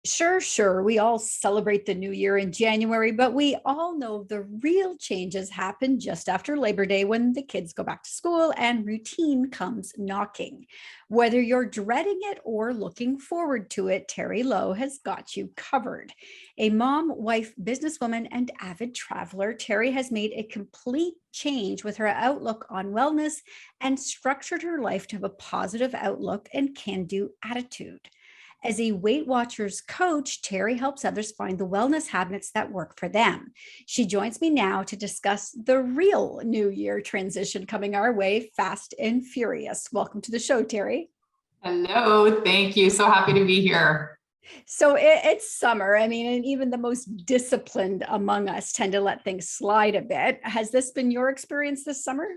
Sure. We all celebrate the new year in January, but we all know the real changes happen just after Labor Day when the kids go back to school and routine comes knocking. Whether you're dreading it or looking forward to it, Terri Lowe has got you covered. A mom, wife, businesswoman, and avid traveler, Terri has made a complete change with her outlook on wellness and structured her life to have a positive outlook and can-do attitude. As a Weight Watchers coach, Terri helps others find the wellness habits that work for them. She joins me now to discuss the real New Year transition coming our way, fast and furious. Welcome to the show, Terri. Hello, thank you. So happy to be here. So it's summer. I mean, and even the most disciplined among us tend to let things slide a bit. Has this been your experience this summer?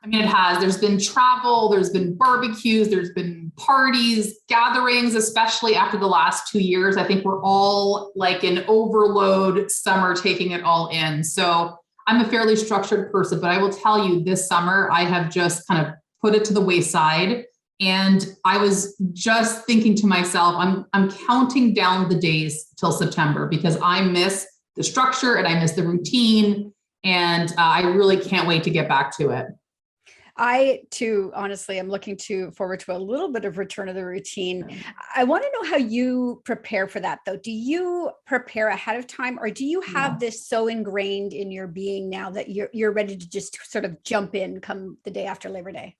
I mean, it has. There's been travel, there's been barbecues, there's been parties, gatherings, especially after the last 2 years. I think we're all like in overload summer, taking it all in. So I'm a fairly structured person, but I will tell you this summer, I have just kind of put it to the wayside. And I was just thinking to myself, I'm counting down the days till September because I miss the structure and I miss the routine. And I really can't wait to get back to it. I too, honestly, am looking forward to a little bit of return of the routine. I want to know how you prepare for that, though. Do you prepare ahead of time, or do you have this so ingrained in your being now that you're ready to just sort of jump in come the day after Labor Day?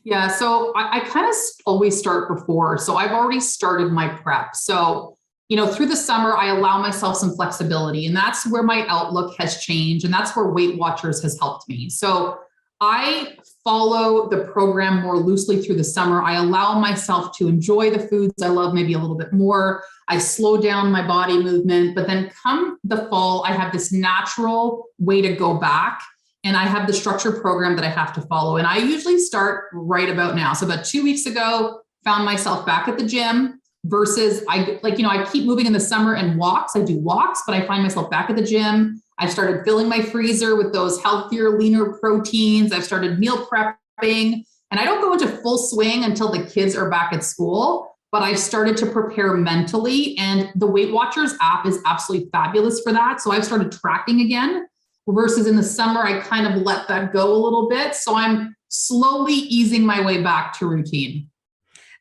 Yeah, so I kind of always start before. So I've already started my prep. So, through the summer, I allow myself some flexibility, and that's where my outlook has changed. And that's where Weight Watchers has helped me. So I follow the program more loosely through the summer. I allow myself to enjoy the foods I love maybe a little bit more. I slow down my body movement, but then come the fall, I have this natural way to go back. And I have the structured program that I have to follow. And I usually start right about now. So about 2 weeks ago, found myself back at the gym versus I keep moving in the summer and walks. I do walks, but I find myself back at the gym. I've started filling my freezer with those healthier, leaner proteins. I've started meal prepping, and I don't go into full swing until the kids are back at school, but I've started to prepare mentally, and the Weight Watchers app is absolutely fabulous for that. So I've started tracking again versus in the summer, I kind of let that go a little bit. So I'm slowly easing my way back to routine.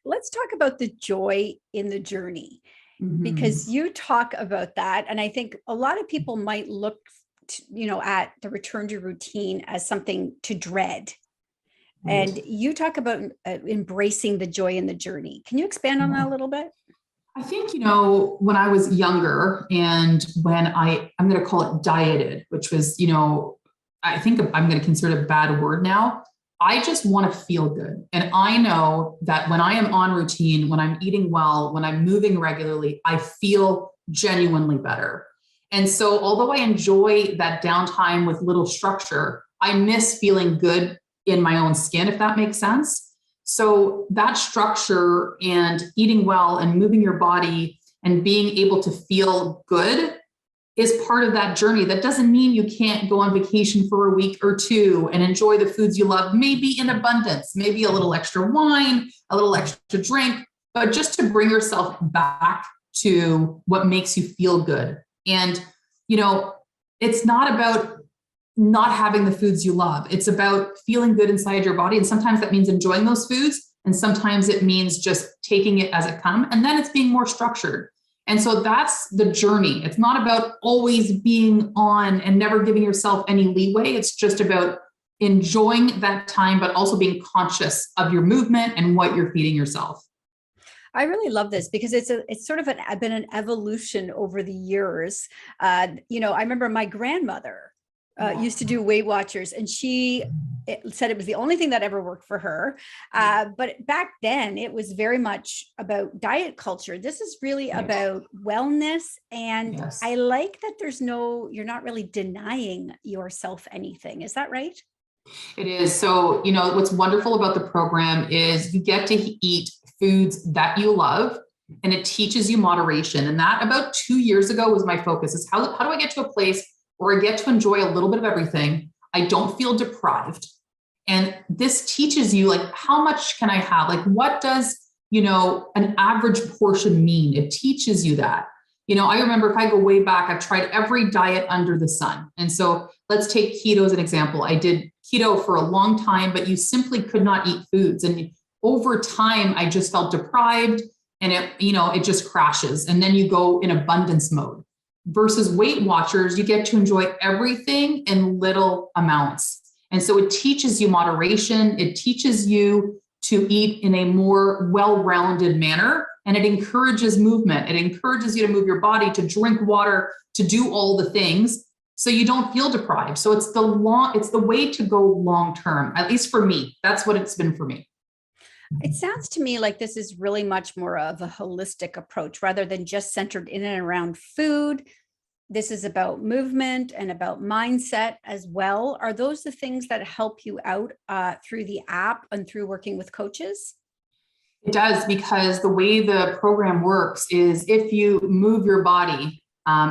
Let's talk about the joy in the journey. Because you talk about that. And I think a lot of people might look, at the return to routine as something to dread. And you talk about embracing the joy in the journey. Can you expand on that a little bit? I think, when I was younger and when I'm going to call it dieted, which was, I think I'm going to consider it a bad word now. I just want to feel good. And I know that when I am on routine, when I'm eating well, when I'm moving regularly, I feel genuinely better. And so although I enjoy that downtime with little structure, I miss feeling good in my own skin, if that makes sense. So that structure and eating well and moving your body and being able to feel good is part of that journey. That doesn't mean you can't go on vacation for a week or two and enjoy the foods you love, maybe in abundance, maybe a little extra wine, a little extra drink, but just to bring yourself back to what makes you feel good. And, it's not about not having the foods you love. It's about feeling good inside your body. And sometimes that means enjoying those foods. And sometimes it means just taking it as it comes. And then it's being more structured. And so that's the journey. It's not about always being on and never giving yourself any leeway. It's just about enjoying that time, but also being conscious of your movement and what you're feeding yourself. I really love this because it's sort of been an evolution over the years. I remember my grandmother used to do Weight Watchers, and she said it was the only thing that ever worked for her. But back then it was very much about diet culture. This is really about wellness. And I like that you're not really denying yourself anything. Is that right? It is. So, what's wonderful about the program is you get to eat foods that you love, and it teaches you moderation. And that about 2 years ago was my focus, is how do I get to a place where I get to enjoy a little bit of everything? I don't feel deprived. And this teaches you, like, how much can I have? Like, what does, an average portion mean? It teaches you that. I remember, if I go way back, I've tried every diet under the sun. And so let's take keto as an example. I did keto for a long time, but you simply could not eat foods. And over time, I just felt deprived, and it just crashes. And then you go in abundance mode. Versus Weight Watchers, you get to enjoy everything in little amounts. And so it teaches you moderation. It teaches you to eat in a more well-rounded manner. And it encourages movement. It encourages you to move your body, to drink water, to do all the things so you don't feel deprived. So it's the way to go long-term, at least for me. That's what it's been for me. It sounds to me like this is really much more of a holistic approach rather than just centered in and around food. This is about movement and about mindset as well. Are those the things that help you out through the app and through working with coaches? It does, because the way the program works is if you move your body,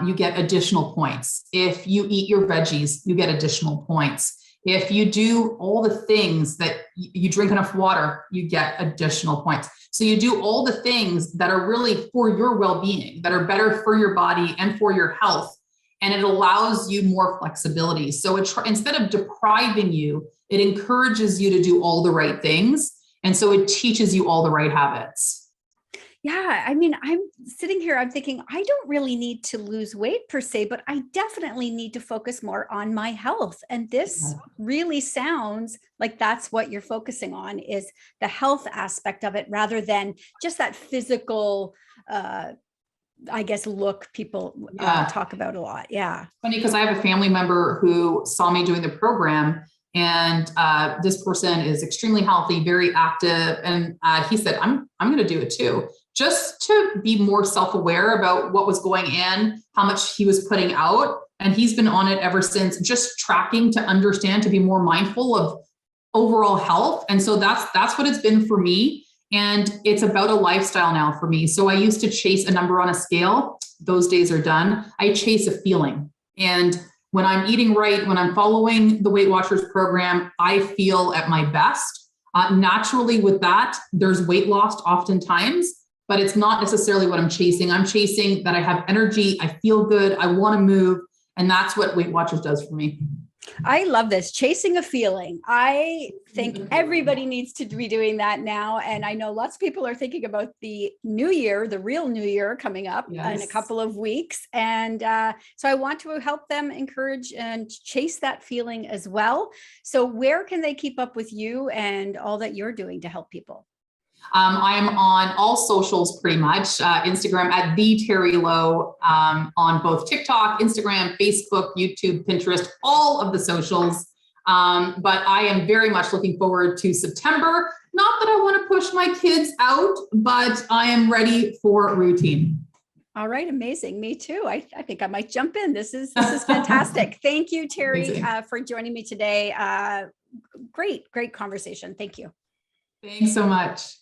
you get additional points. If you eat your veggies, you get additional points. If you do all the things that you drink enough water, you get additional points. So you do all the things that are really for your well-being, that are better for your body and for your health. And it allows you more flexibility. So instead of depriving you, it encourages you to do all the right things. And so it teaches you all the right habits. Yeah, I mean, I'm sitting here, I'm thinking, I don't really need to lose weight per se, but I definitely need to focus more on my health. And this really sounds like that's what you're focusing on, is the health aspect of it, rather than just that physical, I guess, look people talk about a lot. Yeah. Funny, because I have a family member who saw me doing the program, and this person is extremely healthy, very active. And he said, I'm going to do it too, just to be more self-aware about what was going in, how much he was putting out. And he's been on it ever since, just tracking to understand, to be more mindful of overall health. And so that's what it's been for me. And it's about a lifestyle now for me. So I used to chase a number on a scale. Those days are done. I chase a feeling. And when I'm eating right, when I'm following the Weight Watchers program, I feel at my best. Naturally with that, there's weight loss oftentimes, but it's not necessarily what I'm chasing. I'm chasing that I have energy, I feel good, I want to move. And that's what Weight Watchers does for me. I love this, chasing a feeling. I think everybody needs to be doing that now. And I know lots of people are thinking about the new year, the real new year coming up in a couple of weeks. And so I want to help them encourage and chase that feeling as well. So where can they keep up with you and all that you're doing to help people? I'm on all socials pretty much, Instagram at the Terri Lowe, on both TikTok, Instagram, Facebook, YouTube, Pinterest, all of the socials. But I am very much looking forward to September. Not that I want to push my kids out, but I am ready for routine. All right. Amazing. Me too. I think I might jump in. This is fantastic. Thank you, Terri, for joining me today. Great conversation. Thank you. Thanks so much.